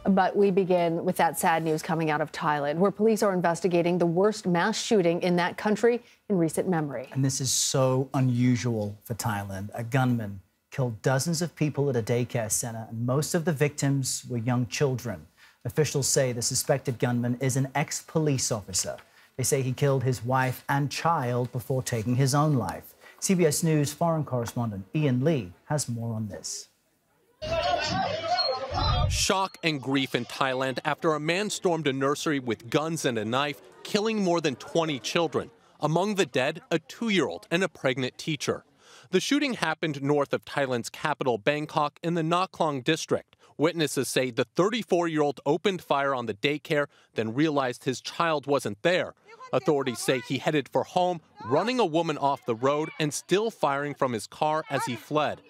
But we begin with that sad news coming out of Thailand, where police are investigating the worst mass shooting in that country in recent memory. And this is so unusual for Thailand. A gunman killed dozens of people at a daycare center, and most of the victims were young children. Officials say the suspected gunman is an ex-police officer. They say he killed his wife and child before taking his own life. CBS News foreign correspondent Ian Lee has more on this. Shock and grief in Thailand after a man stormed a nursery with guns and a knife, killing more than 20 children. Among the dead, a 2-year-old and a pregnant teacher. The shooting happened north of Thailand's capital, Bangkok, in the Naklong district. Witnesses say the 34-year-old opened fire on the daycare, then realized his child wasn't there. Authorities say he headed for home, running a woman off the road and still firing from his car as he fled.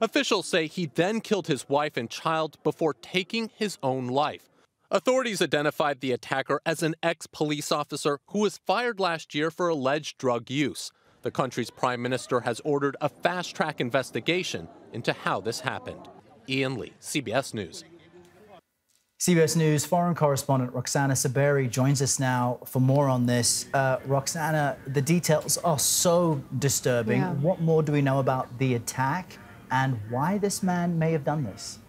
Officials say he then killed his wife and child before taking his own life. Authorities identified the attacker as an ex-police officer who was fired last year for alleged drug use. The country's prime minister has ordered a fast-track investigation into how this happened. Ian Lee, CBS News. CBS News foreign correspondent Roxana Saberi joins us now for more on this. Roxana, the details are so disturbing. Yeah. What more do we know about the attack and why this man may have done this?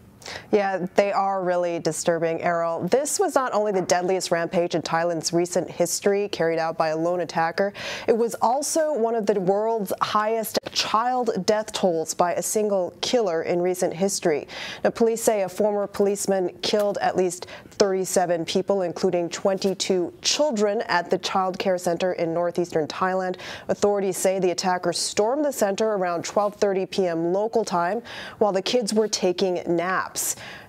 Yeah, they are really disturbing, Errol. This was not only the deadliest rampage in Thailand's recent history carried out by a lone attacker, it was also one of the world's highest child death tolls by a single killer in recent history. Now, police say a former policeman killed at least 37 people, including 22 children, at the child care center in northeastern Thailand. Authorities say the attacker stormed the center around 12:30 p.m. local time while the kids were taking naps.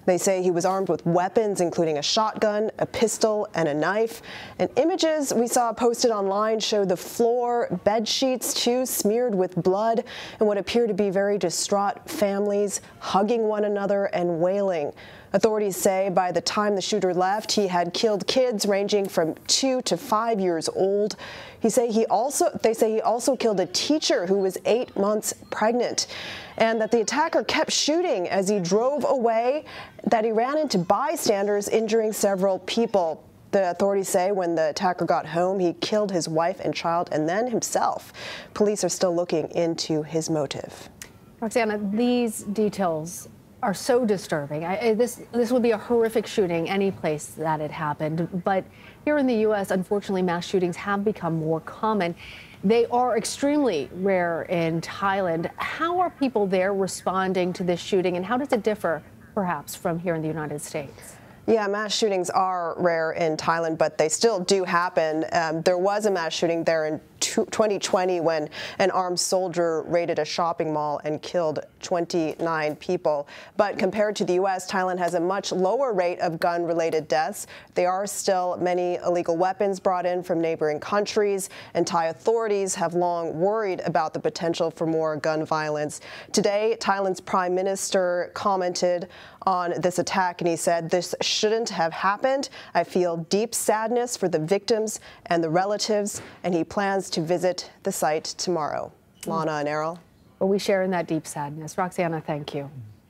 They say he was armed with weapons, including a shotgun, a pistol, and a knife. And images we saw posted online show the floor, bed sheets too, smeared with blood, and what appear to be very distraught families hugging one another and wailing. Authorities say by the time the shooter left, he had killed kids ranging from 2 to 5 years old. They say he also killed a teacher who was 8 months pregnant, and that the attacker kept shooting as he drove away, that he ran into bystanders, injuring several people. The authorities say when the attacker got home, he killed his wife and child and then himself. Police are still looking into his motive. Roxana, these details are so disturbing. This would be a horrific shooting any place that it happened. But here in the U.S., unfortunately, mass shootings have become more common. They are extremely rare in Thailand. How are people there responding to this shooting, and how does it differ, perhaps, from here in the United States? Yeah, mass shootings are rare in Thailand, but they still do happen. There was a mass shooting there in 2020 when an armed soldier raided a shopping mall and killed 29 people. But compared to the U.S., Thailand has a much lower rate of gun-related deaths. There are still many illegal weapons brought in from neighboring countries, and Thai authorities have long worried about the potential for more gun violence. Today, Thailand's prime minister commented on this attack, and he said, "This shouldn't have happened. I feel deep sadness for the victims and the relatives," and he plans to visit the site tomorrow. Lana and Errol. Well, we share in that deep sadness. Roxana, thank you.